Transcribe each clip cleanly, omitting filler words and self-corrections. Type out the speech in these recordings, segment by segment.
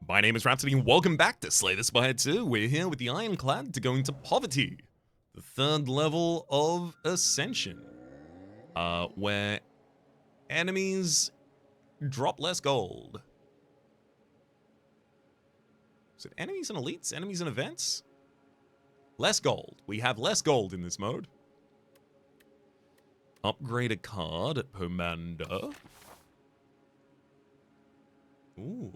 My name is Rhapsody and welcome back to Slay the Spire 2. We're here with the Ironclad to go into Poverty, the third level of Ascension, where enemies drop less gold. Is it enemies and elites? Enemies and events? Less gold. We have less gold in this mode. Upgrade a card at Pomander. Ooh.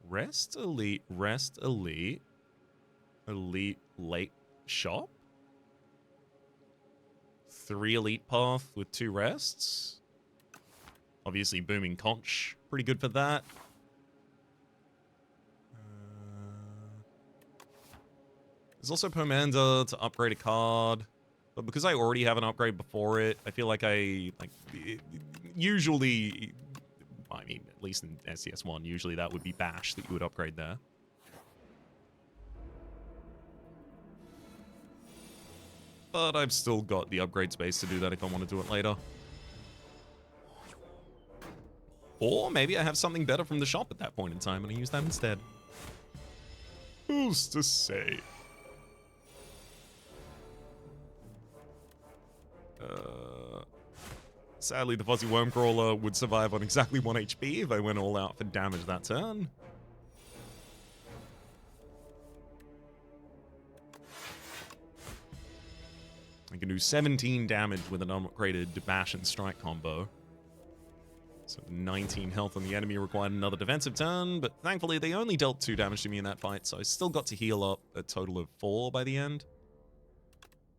Rest elite, elite late shop. 3 elite path with 2 rests. Obviously booming conch, pretty good for that. There's also Pomander to upgrade a card, but because I already have an upgrade before it, I feel like usually, I mean, at least in SCS1, usually that would be Bash that you would upgrade there. But I've still got the upgrade space to do that if I want to do it later. Or maybe I have something better from the shop at that point in time and I use that instead. Who's to say? Sadly, the Fuzzy Worm Crawler would survive on exactly 1 HP if I went all out for damage that turn. I can do 17 damage with an upgraded Bash and Strike combo. So 19 health on the enemy required another defensive turn, but thankfully they only dealt 2 damage to me in that fight, so I still got to heal up a total of 4 by the end.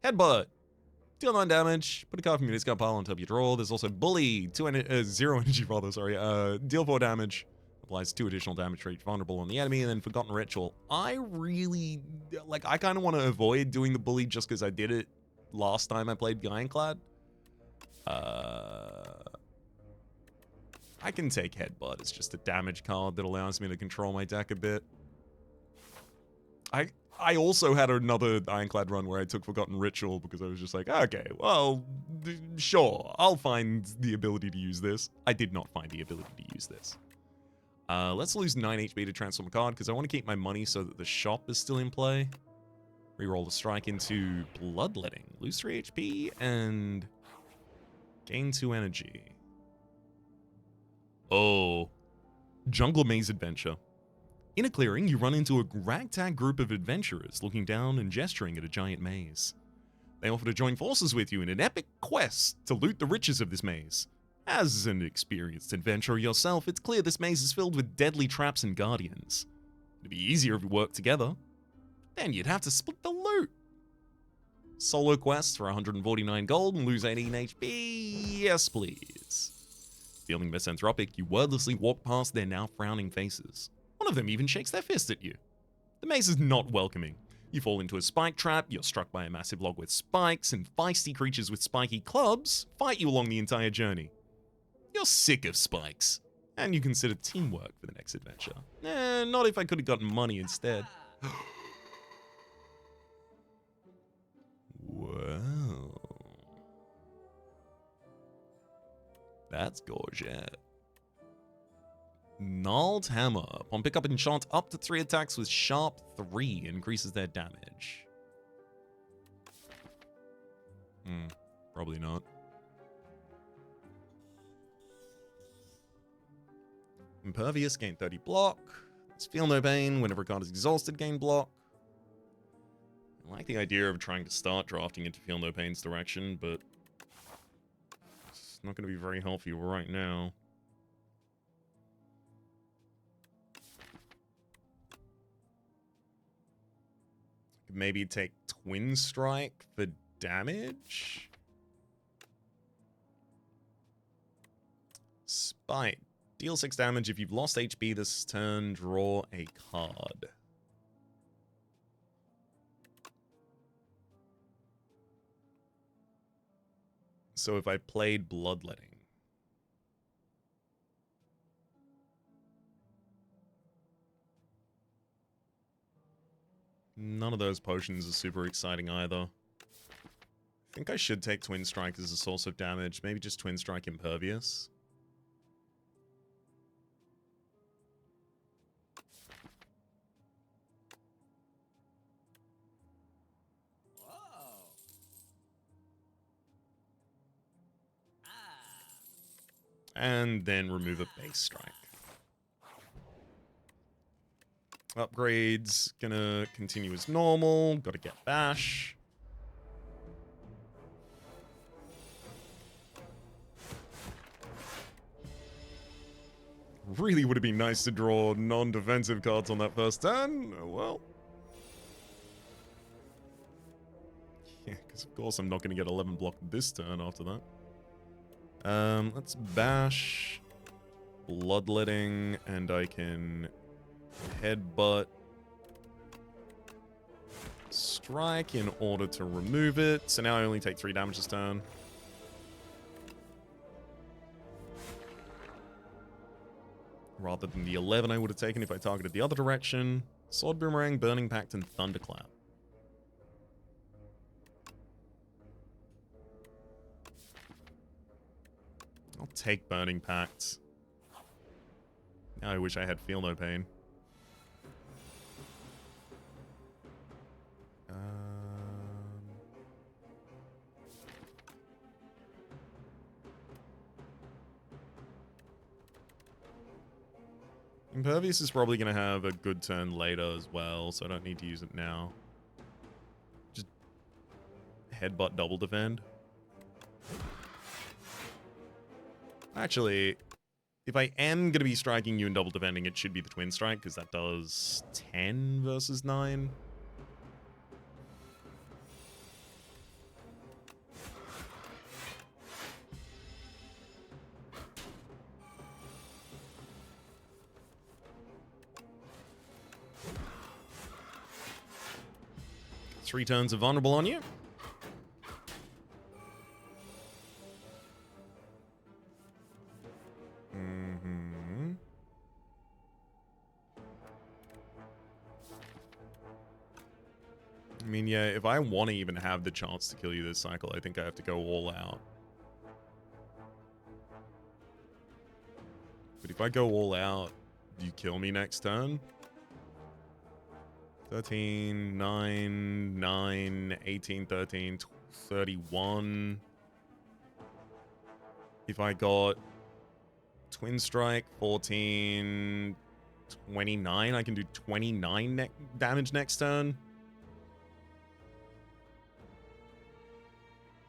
Headbutt! Deal 9 damage, put a card from your discard pile on top of your draw. There's also Bully, 0 energy rather, sorry. Deal 4 damage, applies 2 additional damage for each vulnerable on the enemy, and then Forgotten Ritual. I really, I kind of want to avoid doing the Bully just because I did it last time I played the Ironclad. I can take Headbutt. It's just a damage card that allows me to control my deck a bit. I also had another Ironclad run where I took Forgotten Ritual because I was just like, okay, well, sure, I'll find the ability to use this. I did not find the ability to use this. Let's lose 9 HP to transform a card because I want to keep my money so that the shop is still in play. Reroll the strike into Bloodletting. Lose 3 HP and gain 2 energy. Oh. Jungle Maze Adventure. In a clearing, you run into a ragtag group of adventurers looking down and gesturing at a giant maze. They offer to join forces with you in an epic quest to loot the riches of this maze. As an experienced adventurer yourself, it's clear this maze is filled with deadly traps and guardians. It'd be easier if we worked together. Then you'd have to split the loot. Solo quests for 149 gold and lose 18 HP. Yes, please. Feeling misanthropic, you wordlessly walk past their now frowning faces. One of them even shakes their fist at you. The maze is not welcoming. You fall into a spike trap, you're struck by a massive log with spikes, and feisty creatures with spiky clubs fight you along the entire journey. You're sick of spikes, and you consider teamwork for the next adventure. Not if I could have gotten money instead. Wow. That's gorgeous. Gnarled Hammer. Upon pickup, enchant up to 3 attacks with Sharp 3. Increases their damage. Probably not. Impervious, gain 30 block. Let's Feel No Pain. Whenever a card is exhausted, gain block. I like the idea of trying to start drafting into Feel No Pain's direction, but it's not going to be very healthy right now. Maybe take Twin Strike for damage? Spite. Deal 6 damage. If you've lost HP this turn, draw a card. So if I played Bloodletting. None of those potions are super exciting either. think I should take Twin Strike as a source of damage. Maybe just Twin Strike Impervious. And then remove a base strike. Upgrades, gonna continue as normal. Gotta get Bash. Really would have been nice to draw non-defensive cards on that first turn. Oh, well. Yeah, because of course I'm not gonna get 11 block this turn after that. Let's Bash, Bloodletting, and I can Headbutt, Strike in order to remove it. So now I only take 3 damage this turn. Rather than the 11 I would have taken if I targeted the other direction. Sword Boomerang, Burning Pact, and Thunderclap. I'll take Burning Pact. Now I wish I had Feel No Pain. Impervious is probably going to have a good turn later as well, so I don't need to use it now. Just Headbutt Double Defend. Actually, if I am going to be striking you and double defending, it should be the Twin Strike, because that does 10 versus 9. Three turns of vulnerable on you. I mean, yeah, if I want to even have the chance to kill you this cycle, I think I have to go all out. But if I go all out, do you kill me next turn? 13, 9, 9, 18, 13, 31. If I got Twin Strike, 14, 29, I can do 29 damage next turn.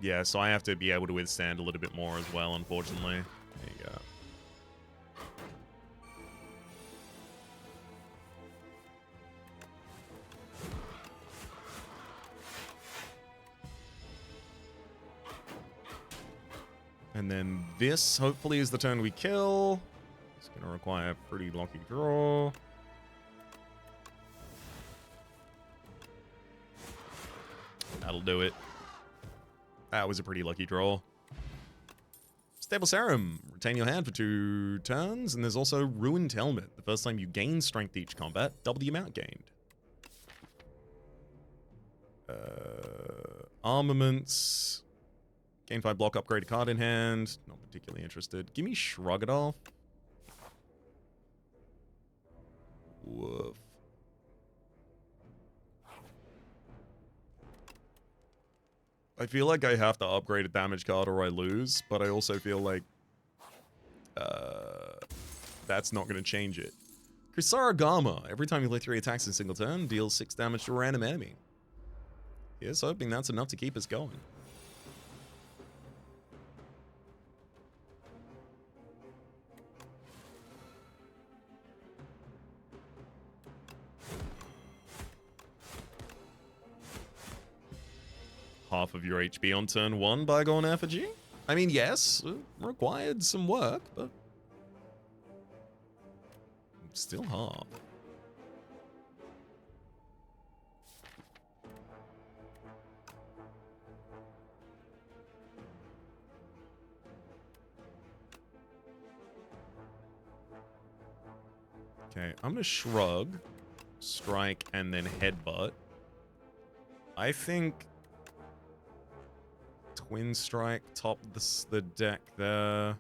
Yeah, so I have to be able to withstand a little bit more as well, unfortunately. There you go. And then this, hopefully, is the turn we kill. It's going to require a pretty lucky draw. That'll do it. That was a pretty lucky draw. Stable Serum. Retain your hand for 2 turns. And there's also Ruined Helmet. The first time you gain strength each combat, double the amount gained. Armaments. Gain 5 block, upgrade a card in hand. Not particularly interested. Give me Shrug It Off. Woof. I feel like I have to upgrade a damage card or I lose, but I also feel like that's not going to change it. Kusarigama. Every time you play 3 attacks in a single turn, deals 6 damage to a random enemy. Here's hoping that's enough to keep us going. Half of your HP on turn 1, Bygone Effigy? I mean, yes, it required some work, but still half. Okay, I'm gonna shrug, strike, and then headbutt. I think Twin Strike, top the deck there.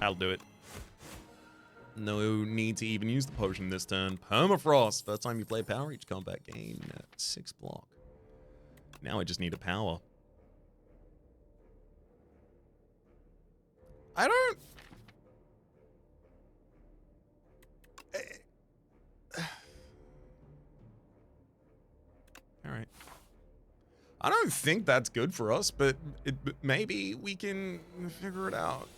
I'll do it. No need to even use the potion this turn. Permafrost. First time you play power, each combat gain 6 block. Now I just need a power. I don't... Alright. I don't think that's good for us, but maybe we can figure it out.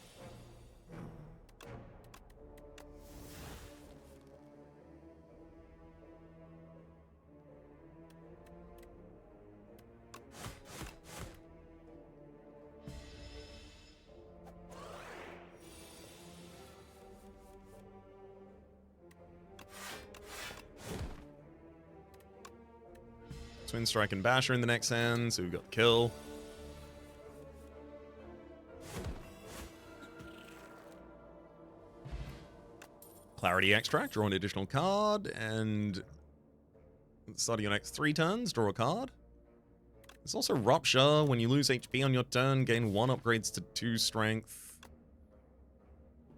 Twin Strike and Basher in the next hand, so we've got kill. Clarity Extract, draw an additional card, and at the start of your next 3 turns, draw a card. There's also Rupture. When you lose HP on your turn, gain 1 upgrades to 2 strength.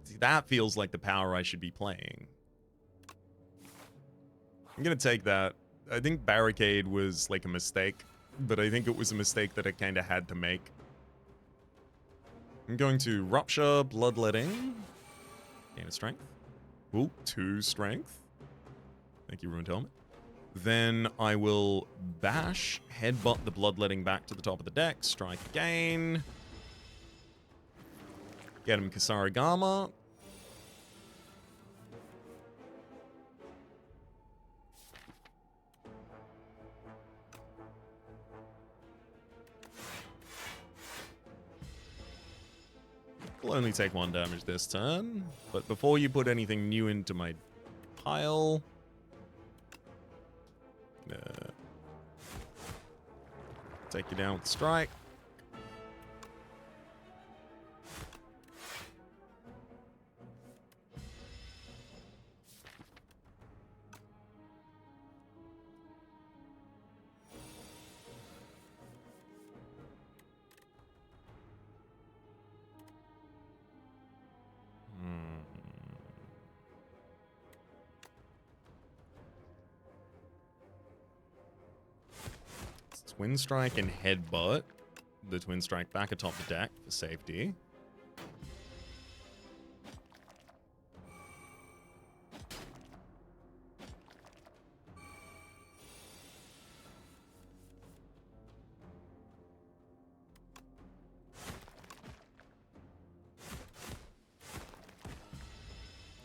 See, that feels like the power I should be playing. I'm gonna take that. I think Barricade was like a mistake, but I think it was a mistake that I kind of had to make. I'm going to Rupture, Bloodletting. Gain a strength. Ooh, 2 strength. Thank you, Ruined Helmet. Then I will Bash, Headbutt the Bloodletting back to the top of the deck, Strike again. Get him Kasarigama. Will only take 1 damage this turn, but before you put anything new into my pile, take you down with Strike. Twin Strike and Headbutt. The Twin Strike back atop the deck for safety.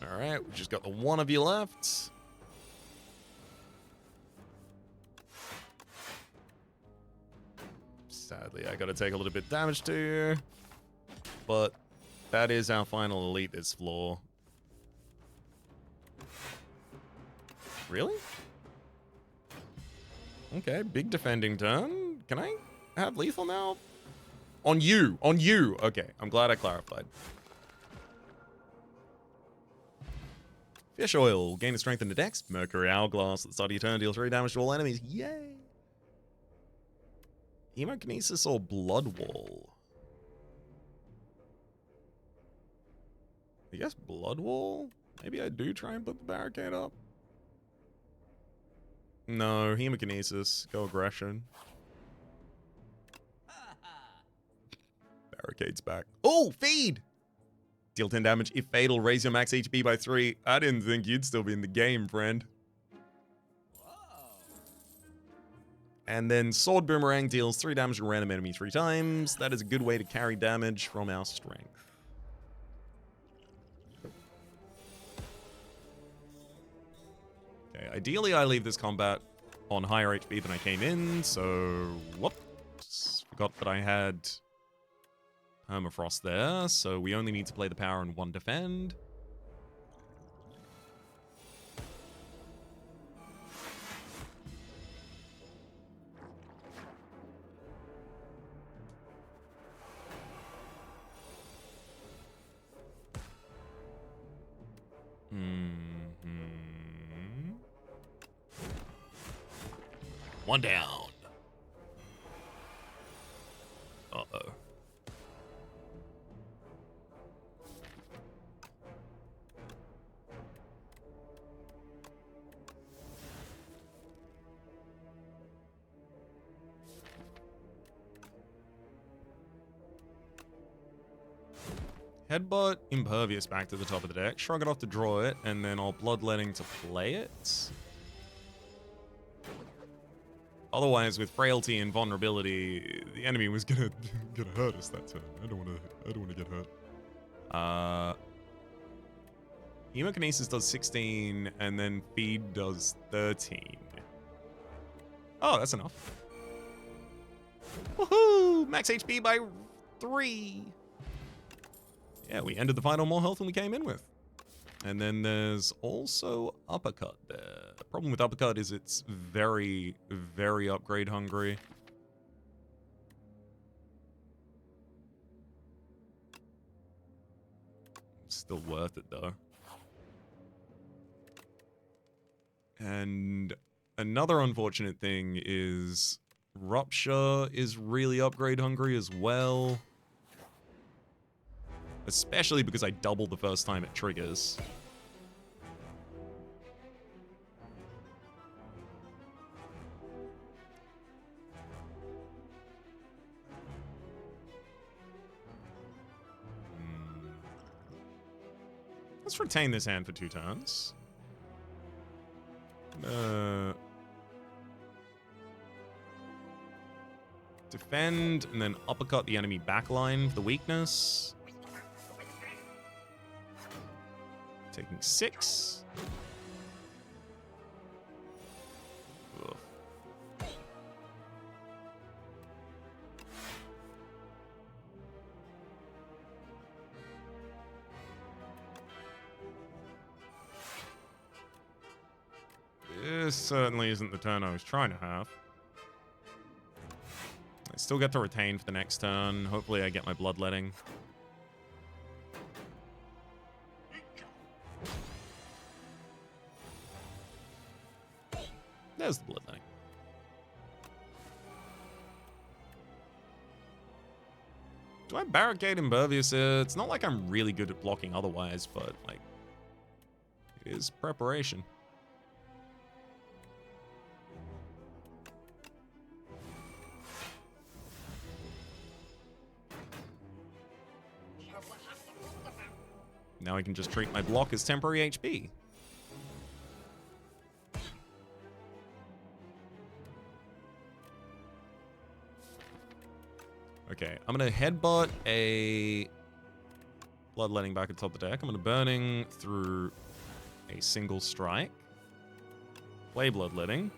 Alright, we just got the 1 of you left. Sadly, I gotta take a little bit of damage to you. But that is our final elite this floor. Really? Okay, big defending turn. Can I have lethal now? On you! On you! Okay, I'm glad I clarified. Fish Oil. Gain a strength in the dex. Mercury Hourglass. At the start of your turn, deal 3 damage to all enemies. Yay! Hemokinesis or Blood Wall? I guess Blood Wall? Maybe I do try and put the barricade up. No, Hemokinesis. Go aggression. Barricade's back. Oh, feed! Deal 10 damage. If fatal, raise your max HP by 3. I didn't think you'd still be in the game, friend. And then Sword Boomerang deals 3 damage to a random enemy 3 times. That is a good way to carry damage from our strength. Okay, ideally I leave this combat on higher HP than I came in, so... Whoops. Forgot that I had Permafrost there, so we only need to play the power and 1 defend. Mm-hmm. One down. Uh-oh. Headbutt Impervious back to the top of the deck. Shrug it off to draw it, and then I'll Bloodletting to play it. Otherwise, with Frailty and Vulnerability, the enemy was gonna hurt us that turn. I don't wanna get hurt. Hemokinesis does 16, and then Feed does 13. Oh, that's enough. Woohoo! Max HP by 3. Yeah, we ended the fight on more health than we came in with. And then there's also Uppercut there. The problem with Uppercut is it's very, very upgrade hungry. Still worth it though. And another unfortunate thing is Rupture is really upgrade hungry as well. Especially because I doubled the first time it triggers. Let's retain this hand for 2 turns. Defend, and then uppercut the enemy backline for the weakness. Taking 6. Ugh. This certainly isn't the turn I was trying to have. I still get to retain for the next turn. Hopefully I get my Bloodletting. There's the Bloodletting. Do I barricade Impervious? It's not like I'm really good at blocking otherwise, but, like, it is preparation. Now I can just treat my block as temporary HP. Okay, I'm gonna headbutt a Bloodletting back at the top of the deck. I'm gonna Burning through a single strike. Play Bloodletting.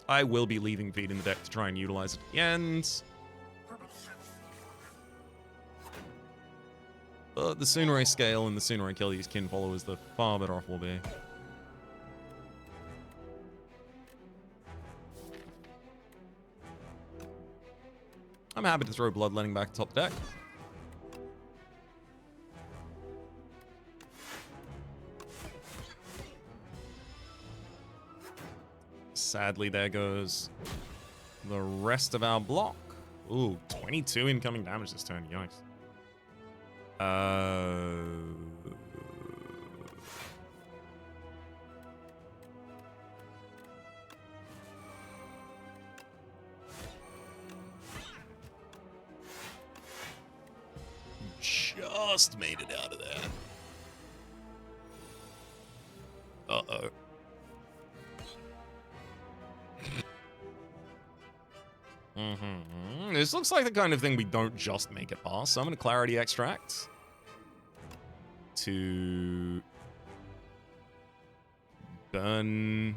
I will be leaving Feed in the deck to try and utilize it at the end. But the sooner I scale and the sooner I kill these kin followers, the far better off we'll be. I'm happy to throw Bloodletting back top deck. Sadly, there goes the rest of our block. Ooh, 22 incoming damage this turn, yikes. Just made it out of there. Uh-oh. This looks like the kind of thing we don't just make it past, so I'm going to Clarity Extract to burn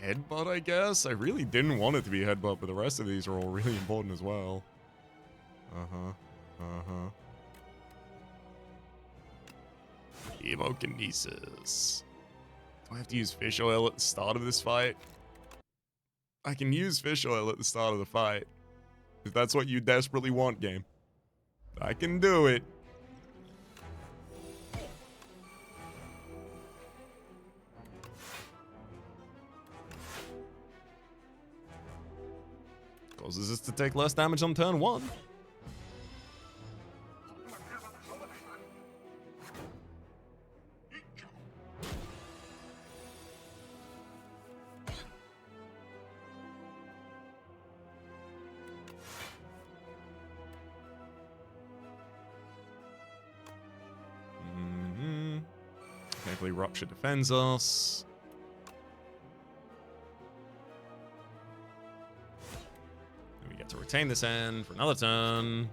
Headbutt, I guess? I really didn't want it to be Headbutt, but the rest of these are all really important as well. Hemokinesis. Do I have to use fish oil at the start of this fight? I can use fish oil at the start of the fight. If that's what you desperately want, game. I can do it. Causes us to take less damage on turn 1. Thankfully, Rupture defends us. And we get to retain this end for another turn.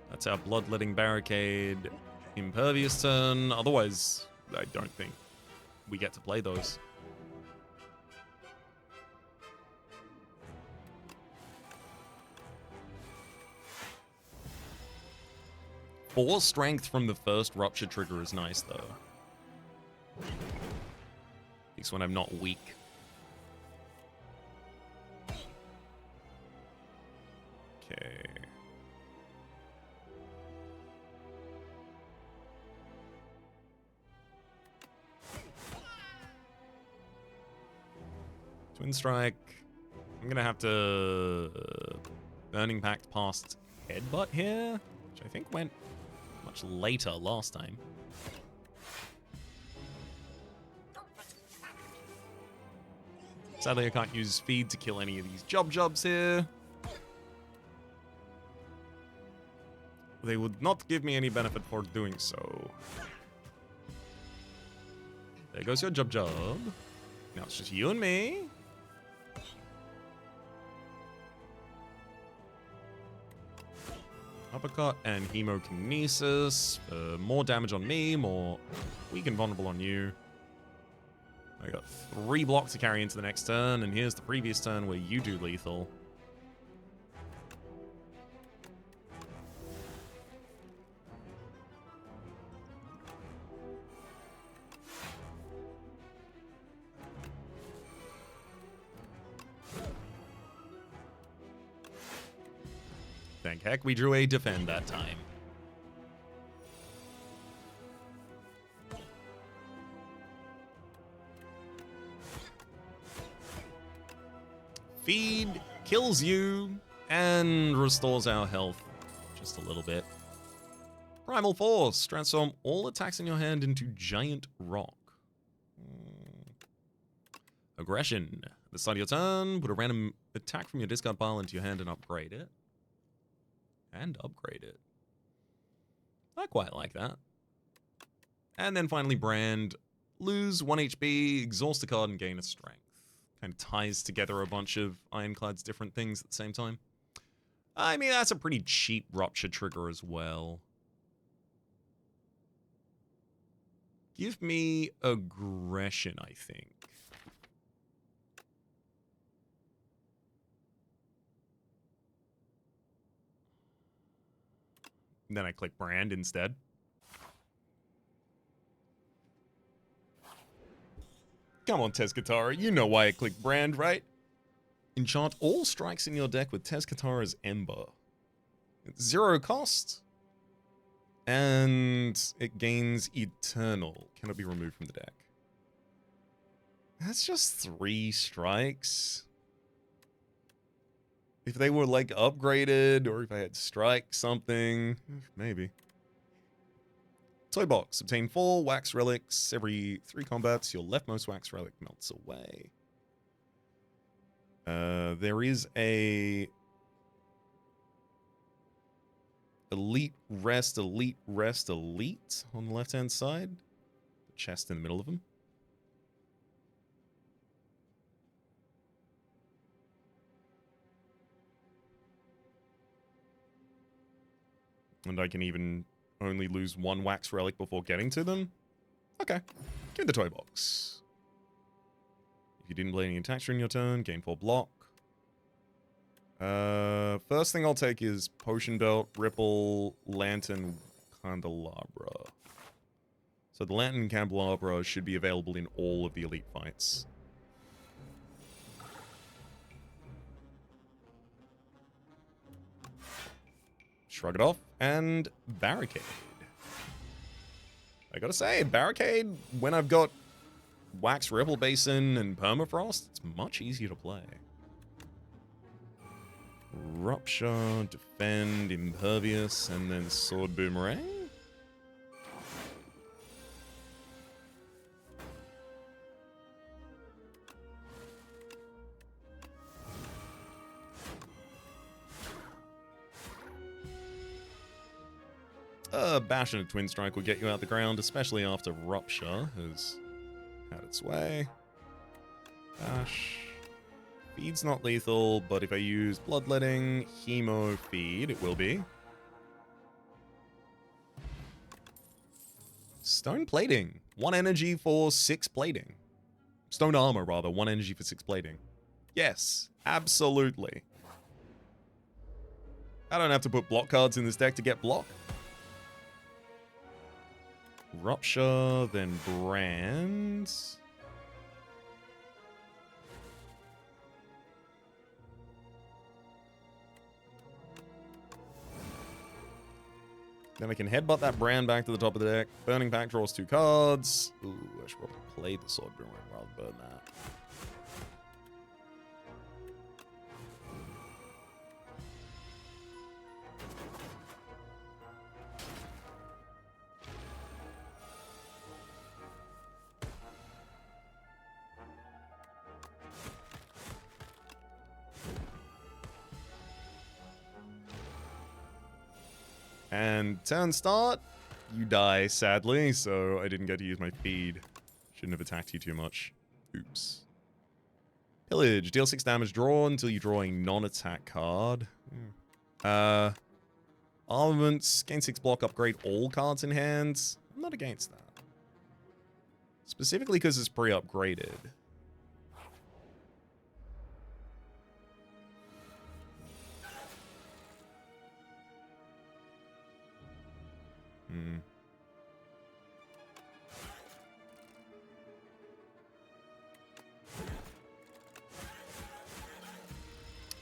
That's our Bloodletting Barricade Impervious turn. Otherwise, I don't think we get to play those. Four strength from the first Rupture trigger is nice, though. At least when I'm not weak. Okay. Twin Strike. I'm gonna have to Burning Pact past Headbutt here, which I think went much later last time. Sadly, I can't use Feed to kill any of these jobs here. They would not give me any benefit for doing so. There goes your job. Now it's just you and me. Uppercut and Hemokinesis. More damage on me, more weak and vulnerable on you. I got 3 blocks to carry into the next turn, and here's the previous turn where you do lethal. Thank heck we drew a defend that time. Feed kills you and restores our health just a little bit. Primal Force. Transform all attacks in your hand into Giant Rock. Aggression. At the start of your turn, put a random attack from your discard pile into your hand and upgrade it. I quite like that. And then finally Brand. Lose 1 HP, exhaust a card, and gain a strength. Kind of ties together a bunch of Ironclad's different things at the same time. I mean, that's a pretty cheap Rupture trigger as well. Give me Aggression, I think. And then I click Brand instead. Come on, Tezcatara, you know why I clicked Brand, right? Enchant all strikes in your deck with Tezcatara's Ember. It's 0 cost. And it gains Eternal. Cannot be removed from the deck. That's just 3 strikes. If they were, like, upgraded, or if I had strike something, maybe. Toy Box. Obtain 4 wax relics. Every 3 combats, your leftmost wax relic melts away. There is a Elite Rest, Elite Rest, Elite on the left-hand side. The chest in the middle of them. And I can even only lose 1 wax relic before getting to them. Okay. Give me the Toy Box. If you didn't play any attacks during your turn, gain 4 block. First thing I'll take is Potion Belt, Ripple, Lantern, Candelabra. So the Lantern and Candelabra should be available in all of the elite fights. Shrug it off, and Barricade. I gotta say, Barricade, when I've got Wax Rebel Basin and Permafrost, it's much easier to play. Rupture, Defend, Impervious, and then Sword Boomerang. Bash and a Twin Strike will get you out the ground, especially after Rupture has had its way. Bash. Feed's not lethal, but if I use Bloodletting, Hemo Feed, it will be. Stone Plating. 1 energy for 6 plating. Stone Armor, rather. 1 energy for 6 plating. Yes, absolutely. I don't have to put block cards in this deck to get block. Rupture, then Brand. Then I can headbutt that Brand back to the top of the deck. Burning Pact draws 2 cards. Ooh, I should probably play the Sword Boomerang rather than burn that. And turn start, you die, sadly, so I didn't get to use my feed. Shouldn't have attacked you too much. Oops. Pillage, deal 6 damage, draw until you draw a non-attack card. Armaments, gain 6 block, upgrade all cards in hand. I'm not against that. Specifically because it's pre-upgraded.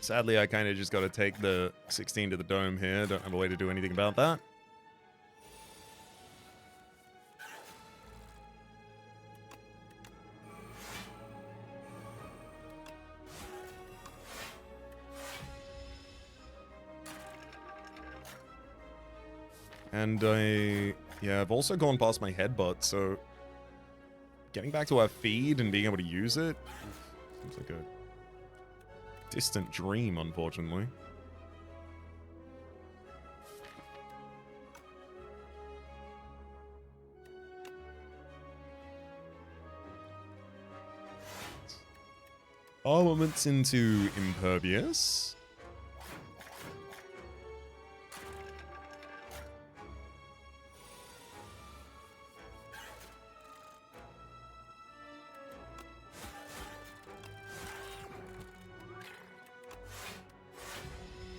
Sadly, I kind of just got to take the 16 to the dome here. Don't have a way to do anything about that. And I've also gone past my headbutt, so getting back to our feed and being able to use it seems like a distant dream, unfortunately. Armaments into Impervious.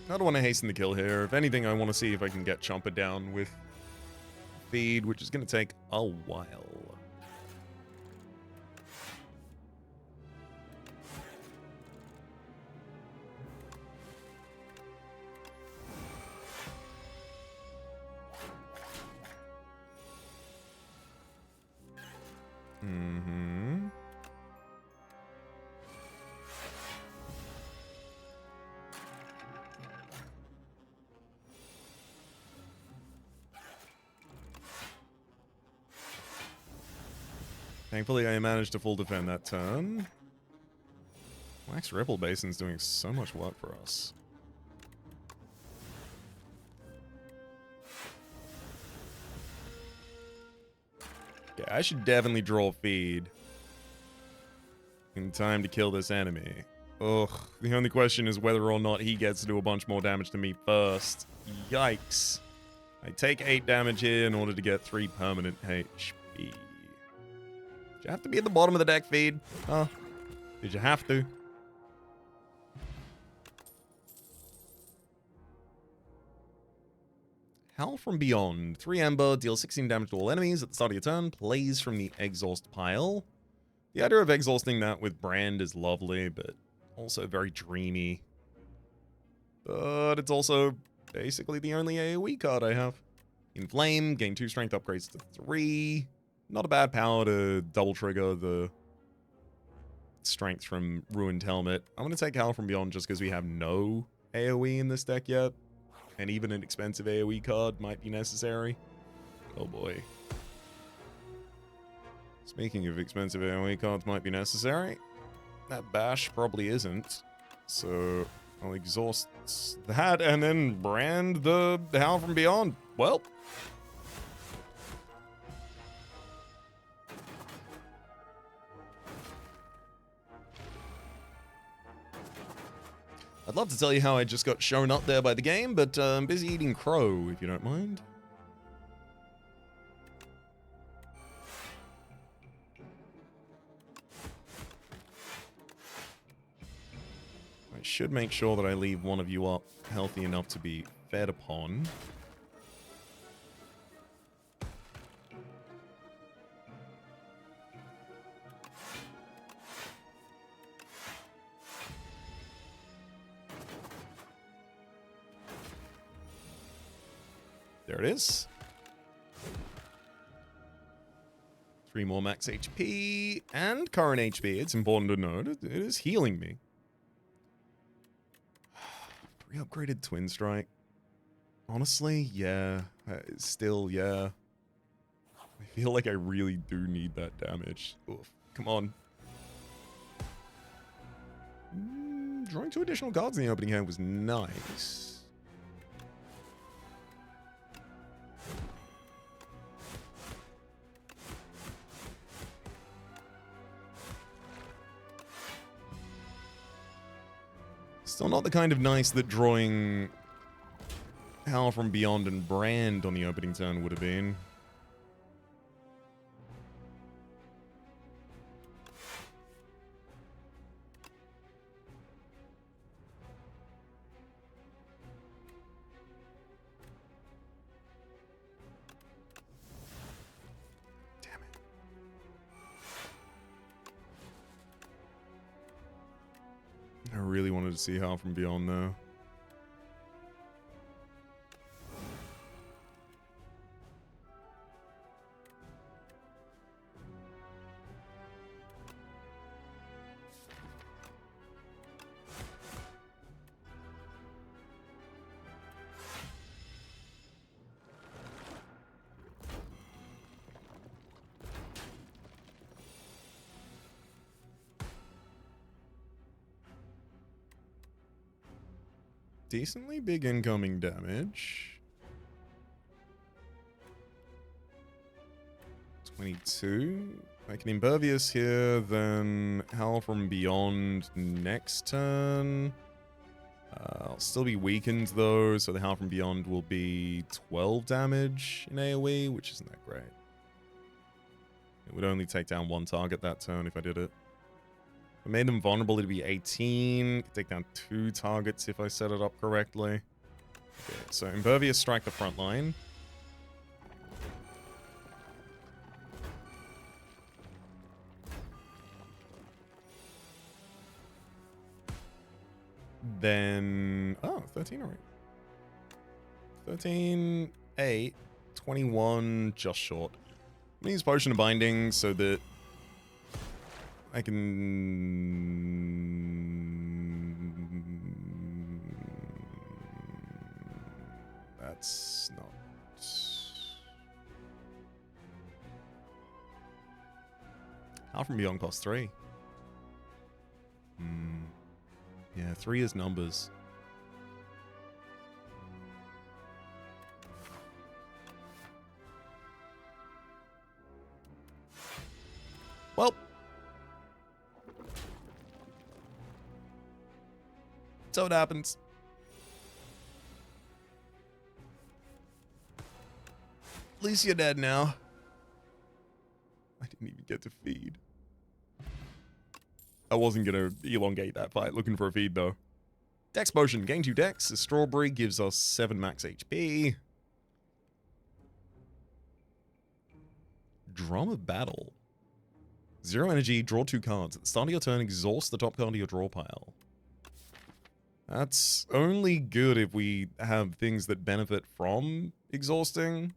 I don't want to hasten the kill here. If anything, I want to see if I can get Chomper down with feed, which is going to take a while. Thankfully, I managed to full defend that turn. Wax Rebel Basin's doing so much work for us. Okay, I should definitely draw feed in time to kill this enemy. Ugh, the only question is whether or not he gets to do a bunch more damage to me first. Yikes. I take 8 damage here in order to get 3 permanent HP. Did you have to be at the bottom of the deck, feed? Huh? Did you have to? Howl from Beyond. 3 Ember, deal 16 damage to all enemies at the start of your turn. Plays from the exhaust pile. The idea of exhausting that with Brand is lovely, but also very dreamy. But it's also basically the only AoE card I have. Inflame, gain 2 strength upgrades to 3. Not a bad power to double trigger the strength from Ruined Helmet. I'm going to take Howl from Beyond just because we have no AoE in this deck yet. And even an expensive AoE card might be necessary. Oh boy. Speaking of expensive AoE cards might be necessary, that Bash probably isn't. So I'll exhaust that and then brand the Howl from Beyond. Well. I'd love to tell you how I just got shown up there by the game, but I'm busy eating crow, if you don't mind. I should make sure that I leave one of you up healthy enough to be fed upon. There it is. 3 more max HP and current HP. It's important to note it is healing me. 3 upgraded Twin Strike. Honestly, yeah. Still, yeah. I feel like I really do need that damage. Oof. Come on. Drawing 2 additional cards in the opening hand was nice. Still not the kind of nice that drawing Howl from Beyond and Brand on the opening turn would have been. Damn it. I really wanted to see Howl from Beyond though. Decently big incoming damage. 22. I can Impervious here, then Howl from Beyond next turn. I'll still be weakened though, so the Howl from Beyond will be 12 damage in AoE, which isn't that great. It would only take down 1 target that turn if I did it. I made them vulnerable, it'd be 18. Could take down 2 targets if I set it up correctly. Okay, so Impervious strike the front line. Then... Oh, 13 already. 13, 8, 21, just short. I'm gonna use Potion of Binding so that I can... That's not... Howl from Beyond costs 3. Yeah, 3 is numbers. Well... So it happens. At least you're dead now. I didn't even get to feed. I wasn't gonna elongate that fight looking for a feed though. Dex Potion, gain 2 Dex. A Strawberry gives us 7 max HP. Drum of Battle. 0 energy, draw 2 cards. At the start of your turn, exhaust the top card of your draw pile. That's only good if we have things that benefit from exhausting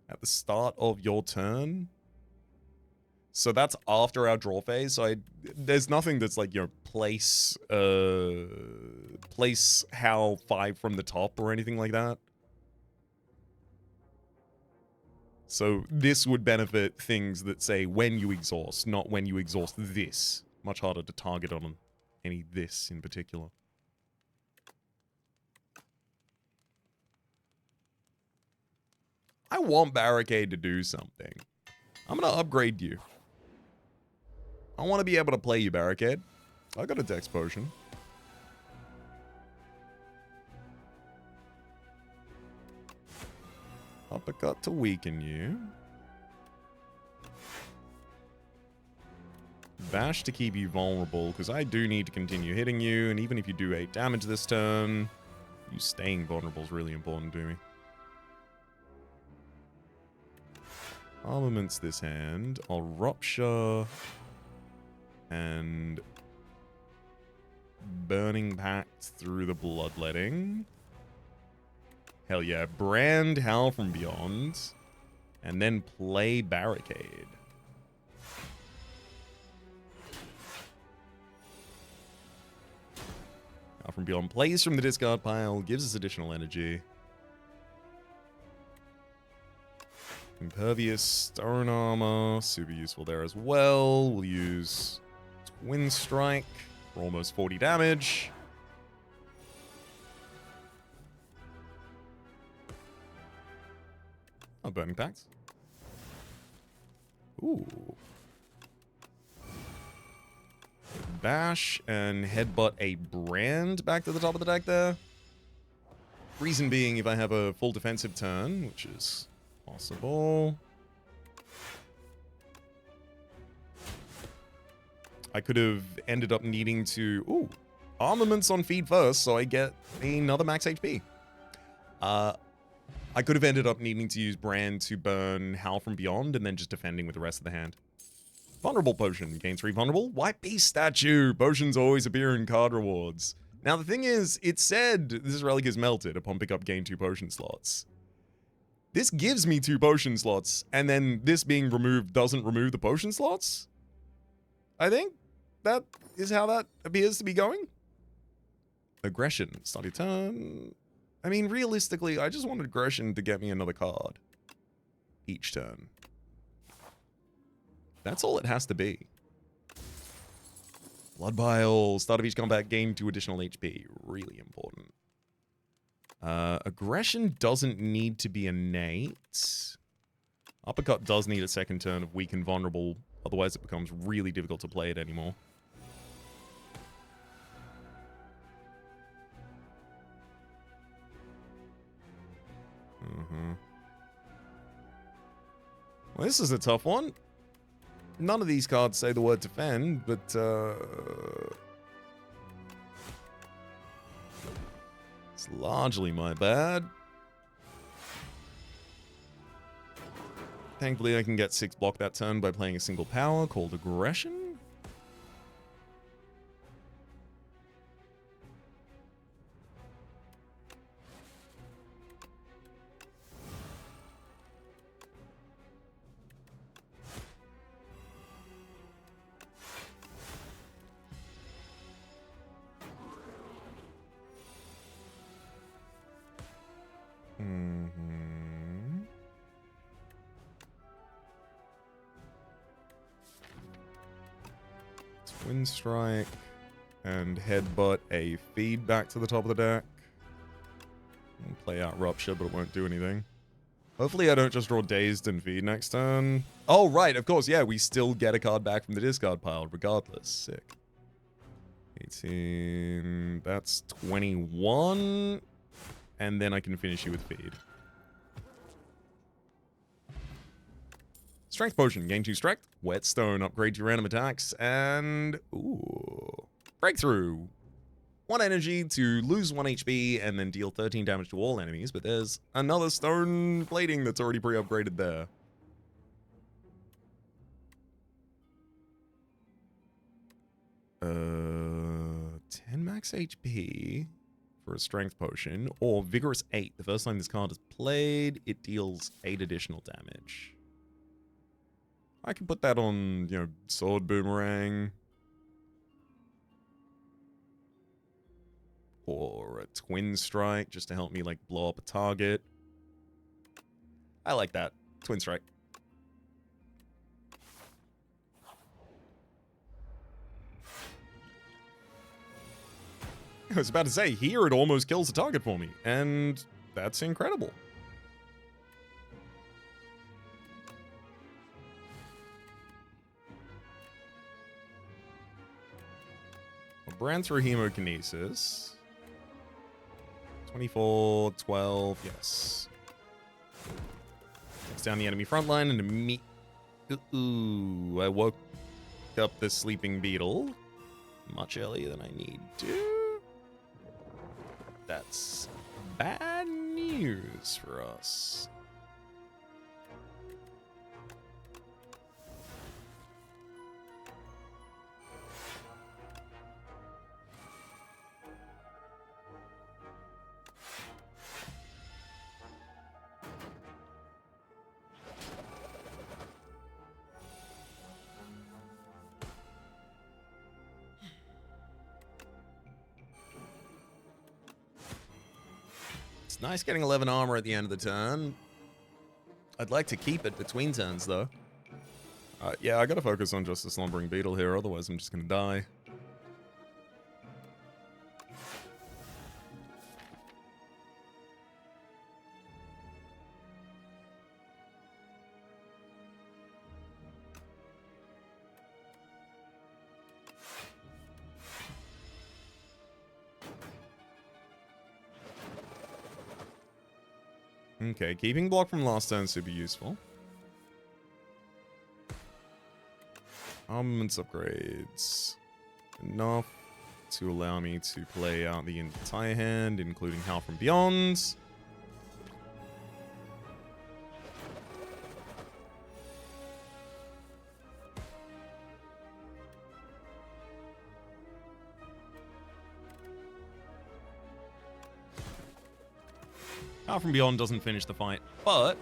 at the start of your turn. So that's after our draw phase. So there's nothing that's like, you know, place how 5 from the top or anything like that. So this would benefit things that say when you exhaust, not when you exhaust this. Much harder to target on any this in particular. I want Barricade to do something. I'm going to upgrade you. I want to be able to play you, Barricade. I got a Dex Potion. Uppercut to weaken you. Bash to keep you vulnerable, because I do need to continue hitting you, and even if you do 8 damage this turn, you staying vulnerable is really important to me. Armaments this hand. I'll Rupture and Burning Pact through the Bloodletting. Hell yeah. Brand Howl from Beyond. And then play Barricade. Howl from Beyond plays from the discard pile, gives us additional energy. Impervious Stone Armor, super useful there as well. We'll use Twin Strike for almost 40 damage. Oh, Burning Pacts. Ooh. Bash and Headbutt a Brand back to the top of the deck there. Reason being, if I have a full defensive turn, which is possible, I could have ended up needing to... Ooh. Armaments on feed first, so I get another max HP. I could have ended up needing to use Brand to burn Howl from Beyond and then just defending with the rest of the hand. Vulnerable Potion. Gain 3 vulnerable. White Beast Statue. Potions always appear in card rewards. Now, the thing is, it said this relic is melted upon pickup, gain 2 potion slots. This gives me 2 potion slots, and then this being removed doesn't remove the potion slots? I think that is how that appears to be going. Aggression. Start your turn. I mean, realistically, I just wanted Aggression to get me another card each turn. That's all it has to be. Blood Vial. Start of each combat, gain 2 additional HP. Really important. Aggression doesn't need to be innate. Uppercut does need a second turn of weak and vulnerable. Otherwise, it becomes really difficult to play it anymore. Well, this is a tough one. None of these cards say the word defend, but it's largely my bad. Thankfully, I can get 6 block that turn by playing a single power called Aggression. Twin Strike and Headbutt a feed back to the top of the deck. I'll play out Rupture, but it won't do anything. Hopefully I don't just draw Dazed and feed next turn. Oh, right, of course, yeah, we still get a card back from the discard pile regardless. Sick. 18, that's 21, and then I can finish you with feed. Strength Potion, gain 2 strength. Whetstone, upgrade your random attacks, and... Ooh. Breakthrough. 1 energy to lose 1 HP and then deal 13 damage to all enemies, but there's another stone plating that's already pre-upgraded there. max HP for a strength potion, or Vigorous 8. The first time this card is played, it deals 8 additional damage. I can put that on, you know, Sword Boomerang. Or a Twin Strike, just to help me, like, blow up a target. I like that. Twin Strike. I was about to say, here it almost kills the target for me, and that's incredible. Well, Brand through Hemokinesis. 24, 12, yes. Takes down the enemy front line and ooh, I woke up the sleeping beetle much earlier than I need to. That's bad news for us. It's nice getting 11 armor at the end of the turn. I'd like to keep it between turns, though. Yeah, I gotta focus on just the Slumbering Beetle here, otherwise I'm just gonna die. Okay, keeping block from last turn super useful. Armaments upgrades. Enough to allow me to play out the entire hand, including Howl from Beyond. Howl from Beyond doesn't finish the fight, but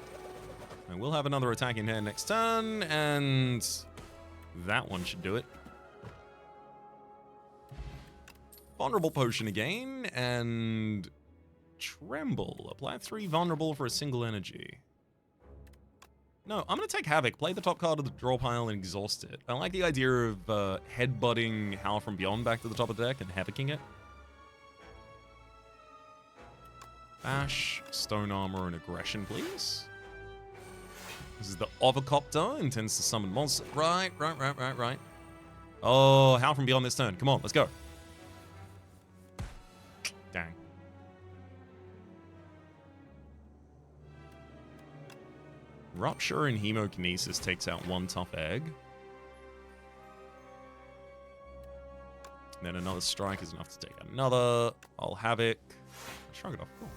I will have another attack in hand next turn, and that one should do it. Vulnerable Potion again, and Tremble. Apply 3 vulnerable for a single energy. No, I'm going to take Havoc, play the top card of the draw pile, and exhaust it. I like the idea of headbutting Howl from Beyond back to the top of the deck and Havocing it. Bash, Stone Armor, and Aggression, please. This is the Ovocopter, intends to summon monster. Right. Oh, Howl from Beyond this turn. Come on, let's go. Dang. Rupture and Hemokinesis takes out 1 tough egg. And then another strike is enough to take another. I'll Havoc. Shrug it off. Cool.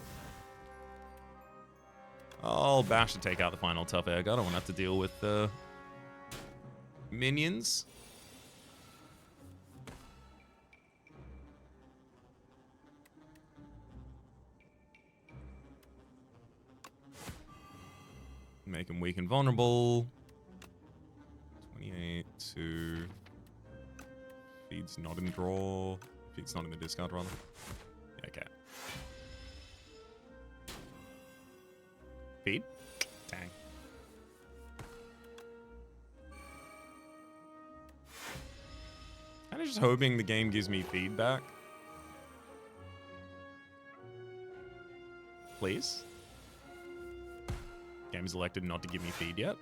I'll Bash to take out the final tough egg. I don't want to have to deal with minions. Make him weak and vulnerable. 28 to... Feed's not in draw. Feed's not in the discard, rather. Yeah, okay. Feed? Dang. I'm just hoping the game gives me feedback. Please? Game's elected not to give me feed yet.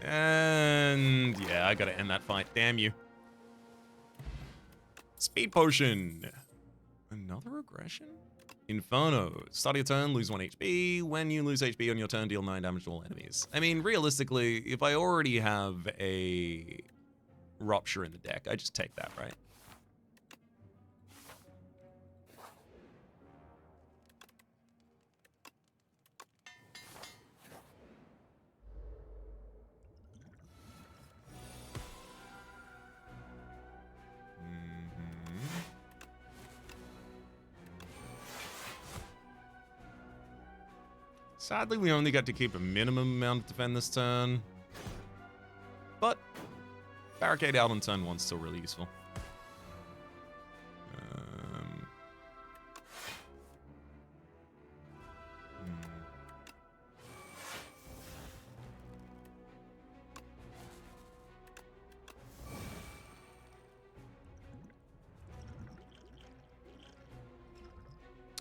And yeah, I gotta end that fight. Damn you. Speed Potion. Another aggression? Inferno. Start your turn, lose 1 HP. When you lose HP on your turn, deal 9 damage to all enemies. I mean, realistically, if I already have a Rupture in the deck, I just take that, right? Sadly, we only got to keep a minimum amount of defend this turn. But barricade out on turn 1's still really useful.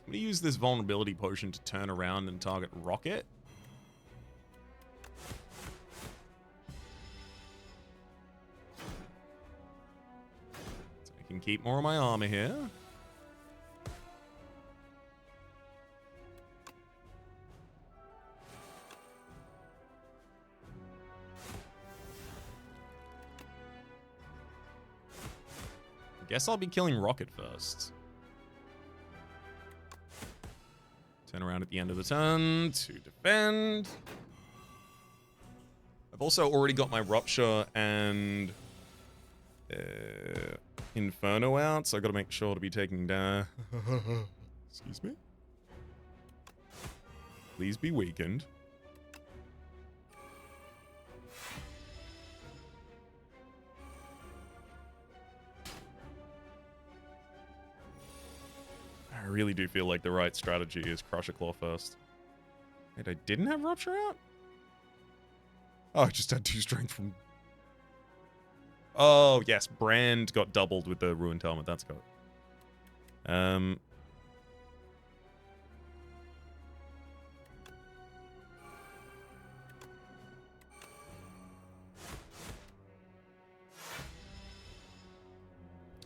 I'm going to use this vulnerability potion to turn around and target Rocket. So I can keep more of my armor here. I guess I'll be killing Rocket first. Turn around at the end of the turn to defend. I've also already got my Rupture and Inferno out, so I've got to make sure to be taking down. Excuse me. Please be weakened. I really do feel like the right strategy is Crusher Claw first. Wait, I didn't have Rupture out? Oh, I just had 2 strength from... Oh, yes, Brand got doubled with the Ruined Helmet. That's got it.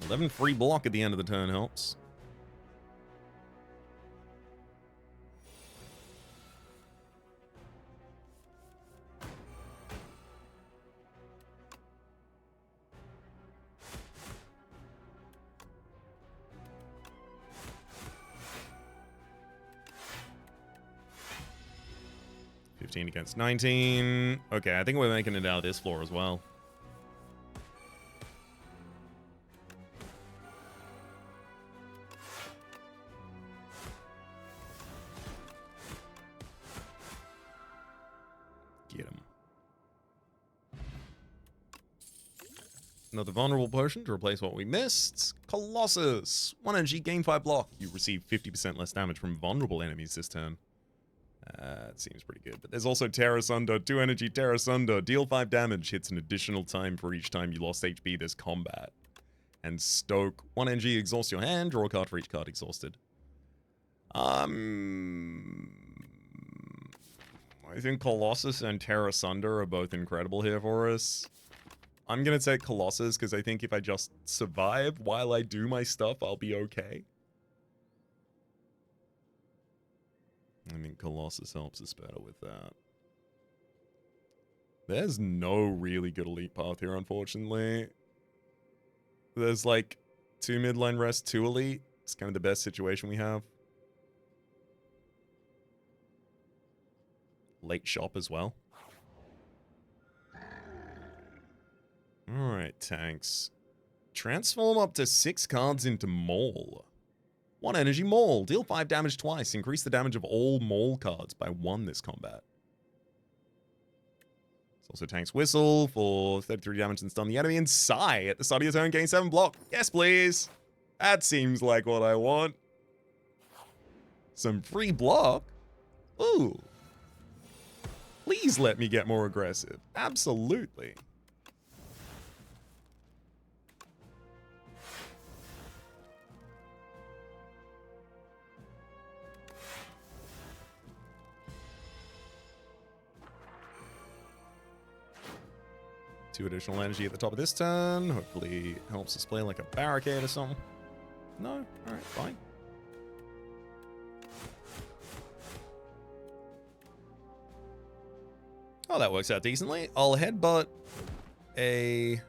11 free block at the end of the turn helps. Against 19. Okay, I think we're making it out of this floor as well. Get him. Another vulnerable potion to replace what we missed. Colossus. 1 energy, gain 5 block. You receive 50% less damage from vulnerable enemies this turn. It seems pretty good. But there's also Terra Sunder. 2 energy, Terra Sunder. Deal 5 damage. Hits an additional time for each time you lost HP this combat. And Stoke. 1 energy, exhaust your hand. Draw a card for each card exhausted. I think Colossus and Terra Sunder are both incredible here for us. I'm going to take Colossus because I think if I just survive while I do my stuff, I'll be okay. I mean, Colossus helps us better with that. There's no really good elite path here, unfortunately. There's like 2 midline rest, 2 elite. It's kind of the best situation we have. Late shop as well. Alright, tanks. Transform up to 6 cards into Maul. 1 energy Maul. Deal 5 damage twice. Increase the damage of all Maul cards by 1 this combat. It's also Tank's Whistle for 33 damage and stun the enemy. And Sigh at the start of your turn, gain 7 block. Yes, please. That seems like what I want. Some free block? Ooh. Please let me get more aggressive. Absolutely. Two additional energy at the top of this turn. Hopefully helps us play like a barricade or something. No? Alright, fine. Oh, that works out decently. I'll headbutt a... I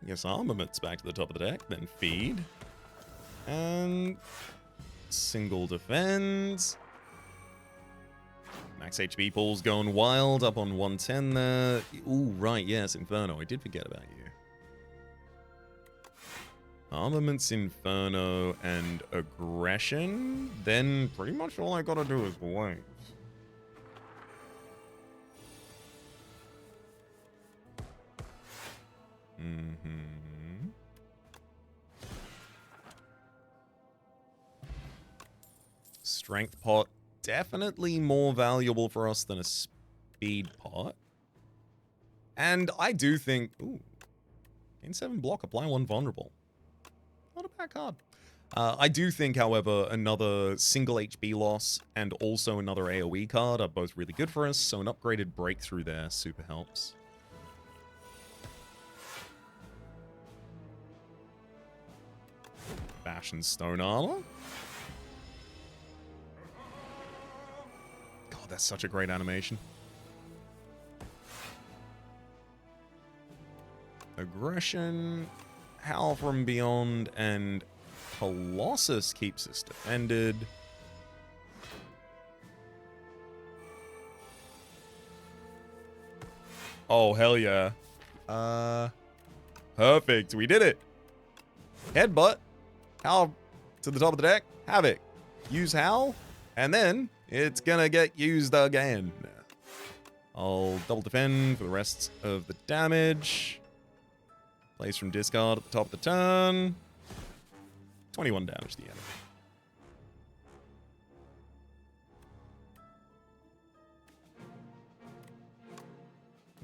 guess armaments back to the top of the deck, then feed. And... single defend. Max HP pool's going wild, up on 110 there. Ooh, right, yes, Inferno. I did forget about you. Armaments, Inferno, and Aggression. Then pretty much all I gotta do is wait. Strength pot, definitely more valuable for us than a speed pot. And I do think, ooh, gain 7 block, apply 1 vulnerable. Not a bad card. I do think, however, another single HP loss and also another AoE card are both really good for us, so an upgraded breakthrough there super helps. Bash and Stone Armor. God, that's such a great animation. Aggression, Howl from Beyond, and Colossus keeps us defended. Oh, hell yeah. Perfect. We did it. Headbutt. Howl to the top of the deck. Havoc. Use Howl. And then it's gonna get used again. I'll double defend for the rest of the damage. Plays from discard at the top of the turn. 21 damage to the enemy.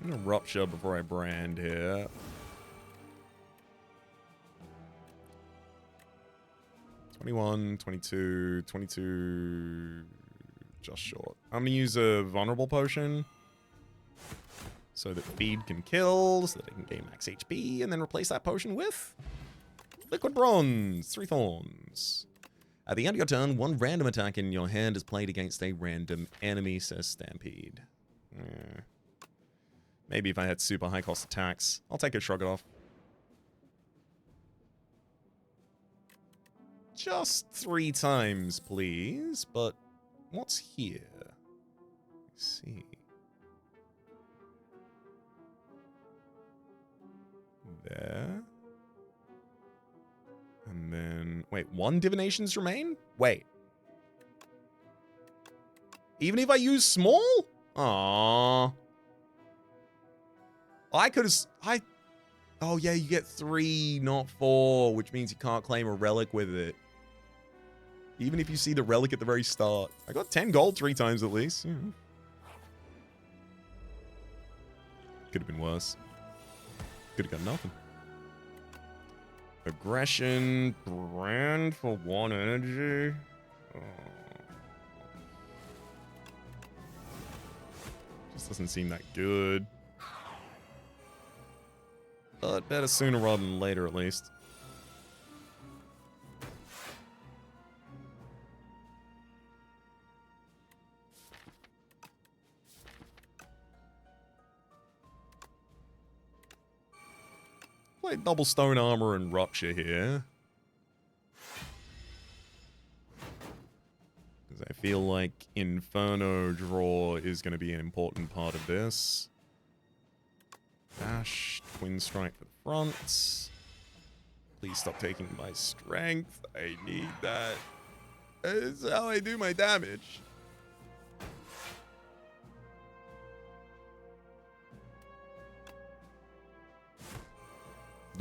I'm gonna Rupture before I brand here. (21, 22, 22, just short. I'm gonna use a Vulnerable Potion so that Feed can kill, so that it can gain max HP, and then replace that potion with Liquid Bronze, 3 Thorns. At the end of your turn, 1 random attack in your hand is played against a random enemy, says Stampede. Maybe if I had super high cost attacks. I'll take a Shrug It Off. Just 3 times, please. But what's here? Let's see. There. And then... Wait, 1 Divinations remain? Wait. Even if I use small? Aww. I could have... Oh, yeah, you get 3, not 4, which means you can't claim a relic with it. Even if you see the relic at the very start. I got 10 gold 3 times at least. Yeah. Could have been worse. Could have got nothing. Aggression. Brand for 1 energy. Oh. Just doesn't seem that good. But better sooner rather than later, at least. Play double Stone Armor and Rupture here. Because I feel like Inferno draw is going to be an important part of this. Dash, Twin Strike for the front. Please stop taking my strength. I need that. That's how I do my damage.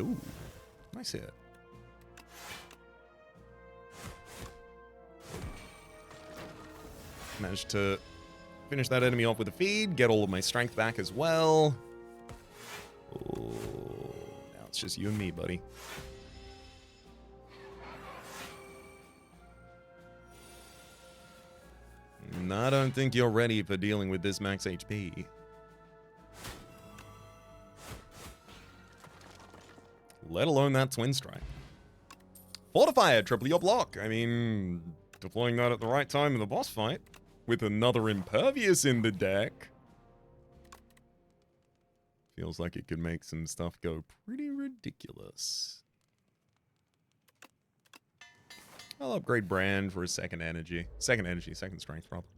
Ooh, nice hit. Managed to finish that enemy off with a feed, get all of my strength back as well. Oh, now it's just you and me, buddy. And I don't think you're ready for dealing with this max HP. Let alone that Twin Strike. Fortifier, triple your block. I mean, deploying that at the right time in the boss fight with another Impervious in the deck. Feels like it could make some stuff go pretty ridiculous. I'll upgrade Brand for a second energy. Second strength, probably.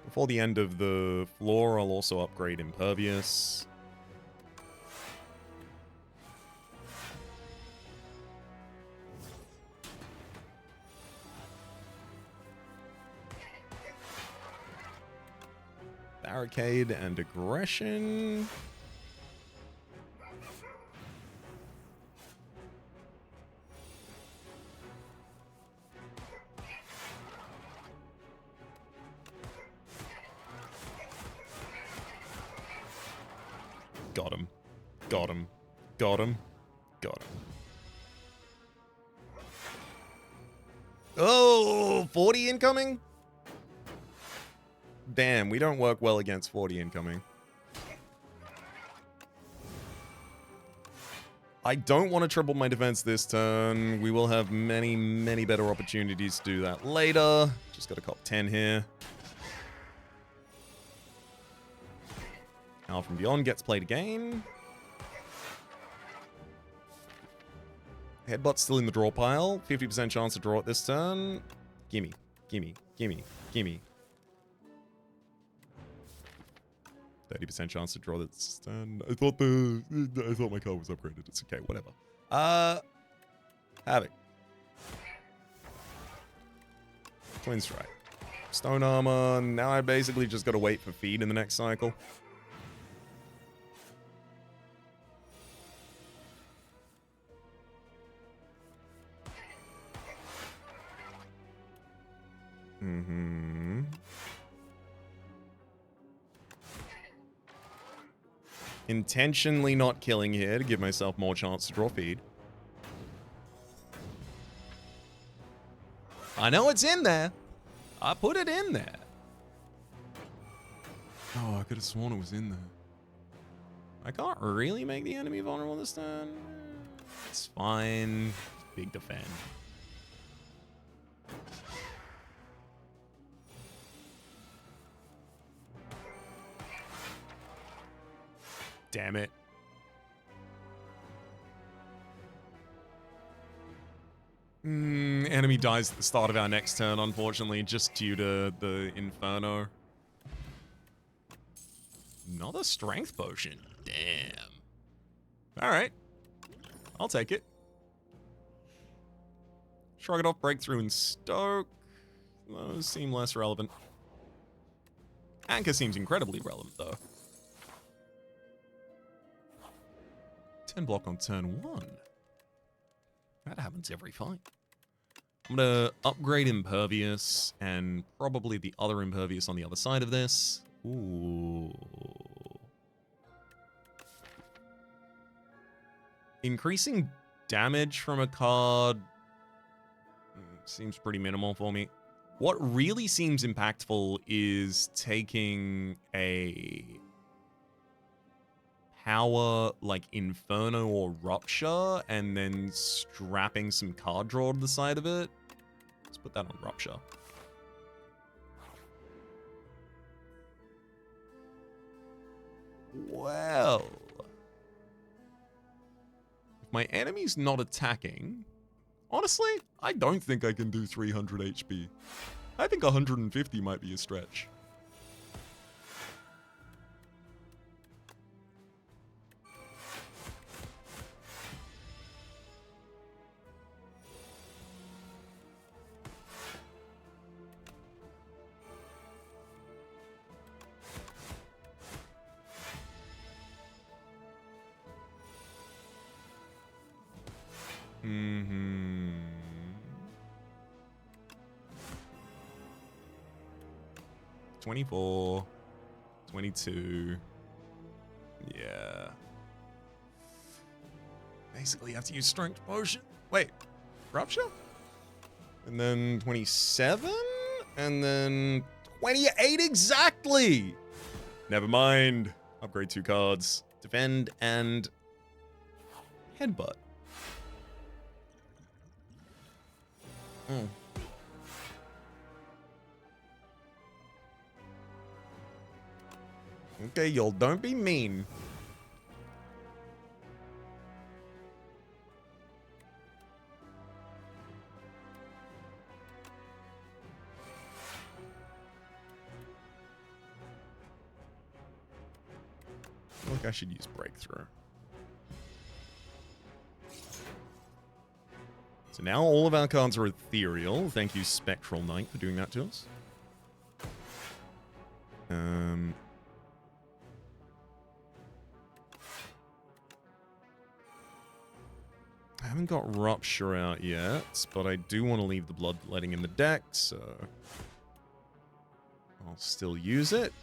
Before the end of the floor, I'll also upgrade Impervious. Barricade and aggression. Got him. Got him. Got him. Got him. Oh, 40 incoming? Damn, we don't work well against 40 incoming. I don't want to triple my defense this turn. We will have many, many better opportunities to do that later. Just got to cop 10 here. Howl from Beyond gets played again. Headbutt's still in the draw pile. 50% chance to draw it this turn. Gimme, gimme, gimme, gimme. 30% chance to draw this turn. I thought my card was upgraded. It's okay, whatever. Havoc. Twin Strike. Stone Armor. Now I basically just gotta wait for feed in the next cycle. Intentionally not killing here to give myself more chance to draw feed. I know it's in there. I put it in there. Oh, I could have sworn it was in there. I can't really make the enemy vulnerable this turn. It's fine. Big defend. Damn it. Enemy dies at the start of our next turn, unfortunately, just due to the Inferno. Another strength potion. Damn. Alright. I'll take it. Shrug it off, breakthrough, and stoke. Those seem less relevant. Anchor seems incredibly relevant, though. 10 block on turn 1. That happens every fight. I'm gonna upgrade Impervious and probably the other Impervious on the other side of this. Ooh. Increasing damage from a card seems pretty minimal for me. What really seems impactful is taking a power like Inferno or Rupture and then strapping some card draw to the side of it. Let's put that on Rupture. Well, if my enemy's not attacking, honestly, I don't think I can do 300 HP. I think 150 might be a stretch. Mm-hmm. 24, 22. Yeah. Basically, you have to use strength potion. Wait, Rupture? And then 27? And then 28 exactly! Never mind. Upgrade 2 cards. Defend and Headbutt. Okay, y'all, don't be mean. I think I should use Breakthrough. So now all of our cards are ethereal. Thank you, Spectral Knight, for doing that to us. I haven't got Rupture out yet, but I do want to leave the Bloodletting in the deck, so I'll still use it.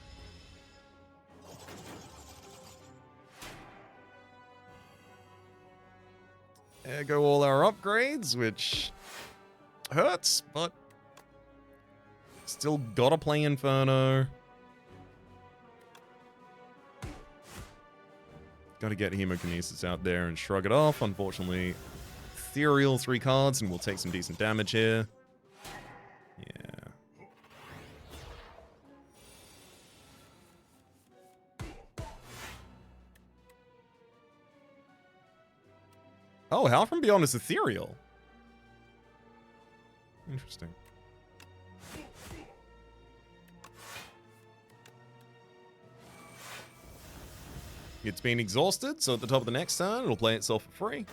There go all our upgrades, which hurts, but still gotta play Inferno. Gotta get Hemokinesis out there and shrug it off. Unfortunately, Ethereal 3 cards, and we'll take some decent damage here. Yeah. Oh, Howl from Beyond is Ethereal. Interesting. It's been exhausted, so at the top of the next turn, it'll play itself for free.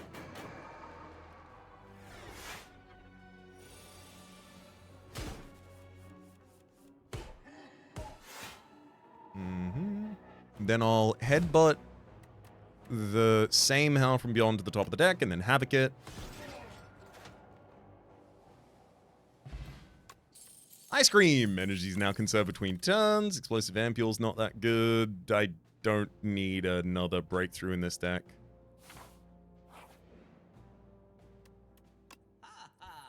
Then I'll headbutt the same Howl from Beyond to the top of the deck, and then Havoc it. Ice Cream! Energy's now conserved between turns. Explosive Ampule's not that good. I don't need another breakthrough in this deck.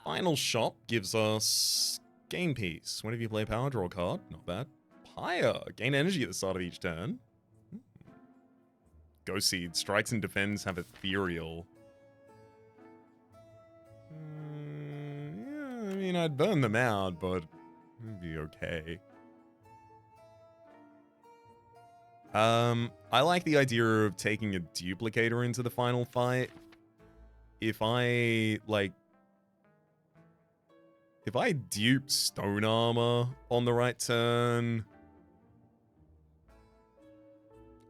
Final Shot gives us Gain Piece. Whenever you play power, draw a card. Not bad. Pyre. Gain energy at the start of each turn. Ghost Seed. Strikes and defends have Ethereal. Yeah, I mean, I'd burn them out, but it'd be okay. I like the idea of taking a duplicator into the final fight. If I dupe Stone Armor on the right turn,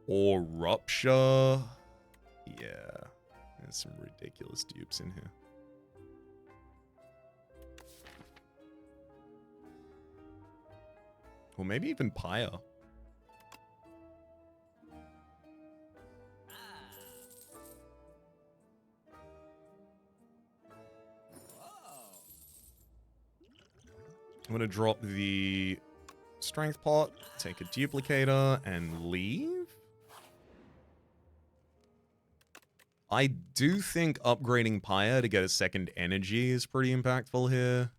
or Rupture, yeah, there's some ridiculous dupes in here. Or maybe even Pyre. I'm going to drop the Strength Pot, take a Duplicator, and leave. I do think upgrading Pyre to get a second energy is pretty impactful here.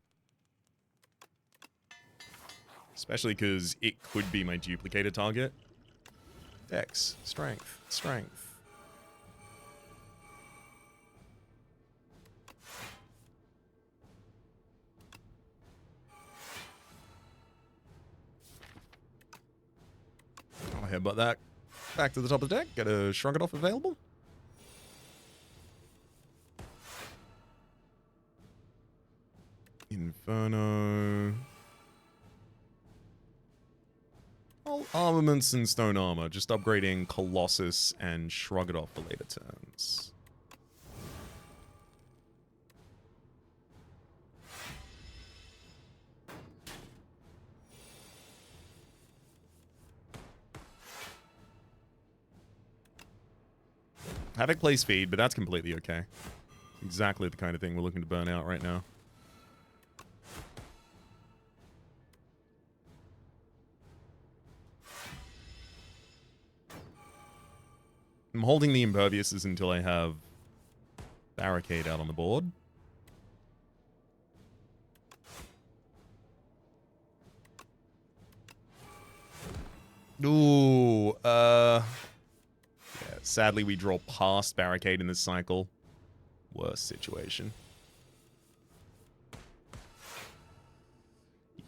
Especially because it could be my Duplicator target. Dex, Strength, Strength. I'll headbutt that back to the top of the deck. Get a Shrug It Off available. Inferno. All armaments and stone armor. Just upgrading Colossus and Shrug It Off for later turns. Havoc plays feed, but that's completely okay. Exactly the kind of thing we're looking to burn out right now. I'm holding the Imperviouses until I have Barricade out on the board. Ooh, yeah, sadly we draw past Barricade in this cycle. Worst situation.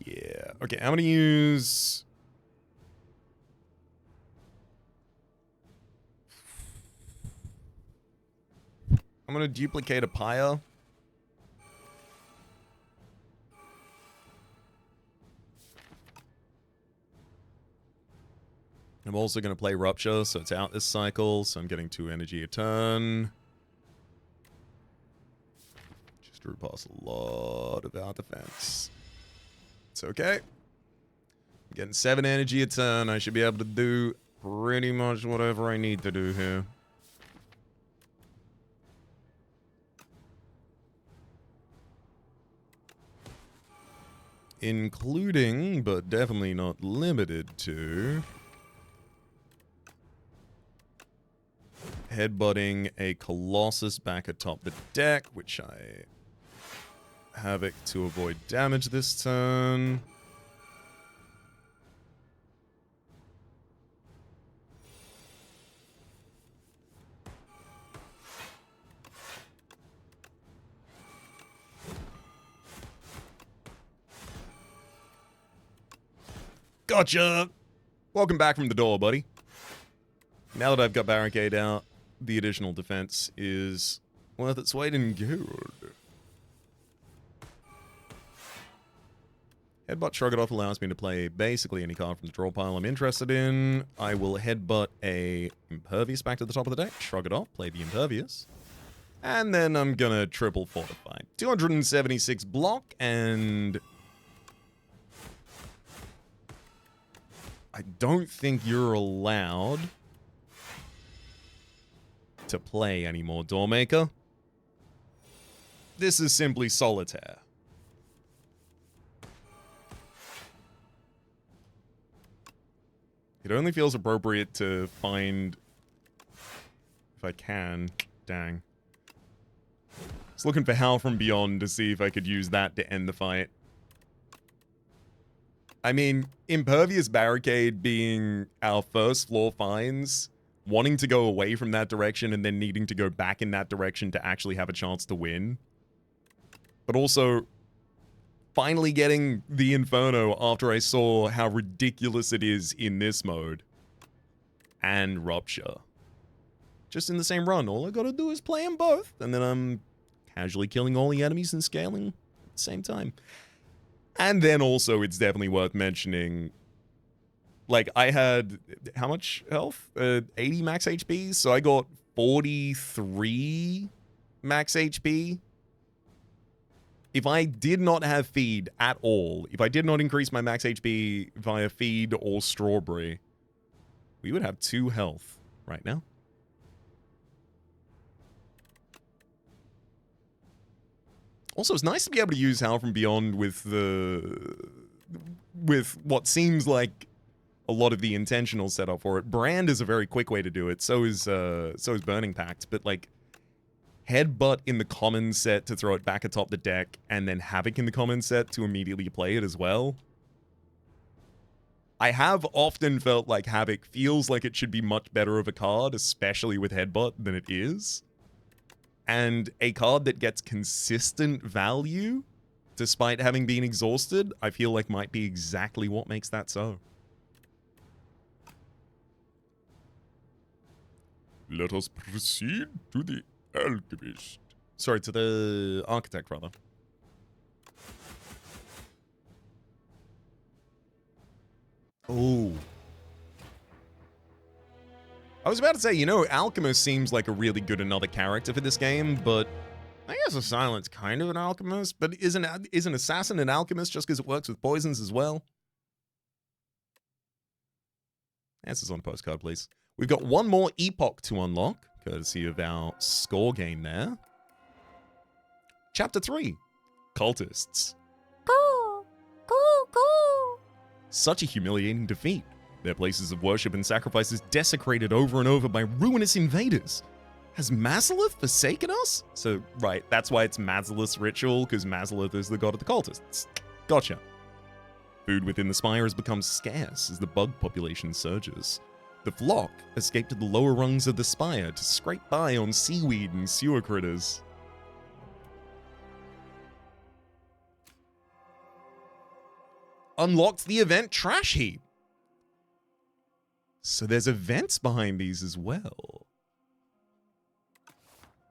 Yeah, okay, I'm gonna use... I'm going to duplicate a Pyre. I'm also going to play Rupture, so it's out this cycle, so I'm getting 2 energy a turn. Just drew past a lot of our defense. It's okay. I'm getting 7 energy a turn. I should be able to do pretty much whatever I need to do here. including, but definitely not limited to, headbutting a Colossus back atop the deck, which I Havoc to avoid damage this turn. Gotcha! Welcome back from the door, buddy. Now that I've got Barricade out, the additional defense is worth its weight in gold. Headbutt Shrug It Off allows me to play basically any card from the draw pile I'm interested in. I will headbutt a Impervious back to the top of the deck, Shrug It Off, play the Impervious. And then I'm gonna triple fortify. 276 block, and I don't think you're allowed to play anymore, Doormaker. This is simply Solitaire. It only feels appropriate to find, if I can, dang. I was looking for Howl from Beyond to see if I could use that to end the fight. I mean, Impervious Barricade being our first floor finds, wanting to go away from that direction and then needing to go back in that direction to actually have a chance to win. But also, finally getting the Inferno after I saw how ridiculous it is in this mode. And Rupture. Just in the same run. All I gotta do is play them both, and then I'm casually killing all the enemies and scaling at the same time. And then also, it's definitely worth mentioning, like, I had, how much health? 80 max HP, so I got 43 max HP. If I did not have feed at all, if I did not increase my max HP via feed or strawberry, we would have 2 health right now. Also, it's nice to be able to use Howl from Beyond with what seems like a lot of the intentional setup for it. Brand is a very quick way to do it. So is Burning Pact, but like Headbutt in the common set to throw it back atop the deck, and then Havoc in the common set to immediately play it as well. I have often felt like Havoc feels like it should be much better of a card, especially with Headbutt, than it is. And a card that gets consistent value, despite having been exhausted, I feel like might be exactly what makes that so. Let us proceed to the Alchemist. Sorry, to the Architect, rather. Oh. I was about to say, you know, Alchemist seems like a really good another character for this game, but I guess a Silent's kind of an Alchemist, but is an Assassin an Alchemist just because it works with poisons as well? Answers on a postcard, please. We've got one more Epoch to unlock, courtesy of our score game there. Chapter 3, Cultists. Go! Go! Go! Such a humiliating defeat. Their places of worship and sacrifices desecrated over and over by ruinous invaders. Has Mazalith forsaken us? So, right, that's why it's Mazalith's ritual, because Mazalith is the god of the cultists. Gotcha. Food within the Spire has become scarce as the bug population surges. The flock escaped to the lower rungs of the Spire to scrape by on seaweed and sewer critters. Unlocked the event Trash Heap. So there's events behind these as well.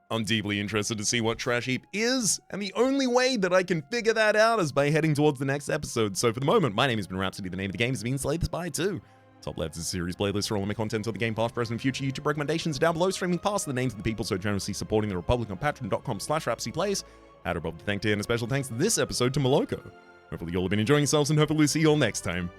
I'm deeply interested to see what Trash Heap is, and the only way that I can figure that out is by heading towards the next episode. So for the moment, my name has been Rhapsody, the name of the game has been Slay the Spire 2. Top left is a series playlist for all of my content on the game, past, present, and future. YouTube recommendations down below, streaming past the names of the people so generously supporting the Republic on patreon.com/RhapsyPlays. Add a Rob to thank to, and a special thanks this episode to Moloko. Hopefully you all have been enjoying yourselves, and hopefully see you all next time.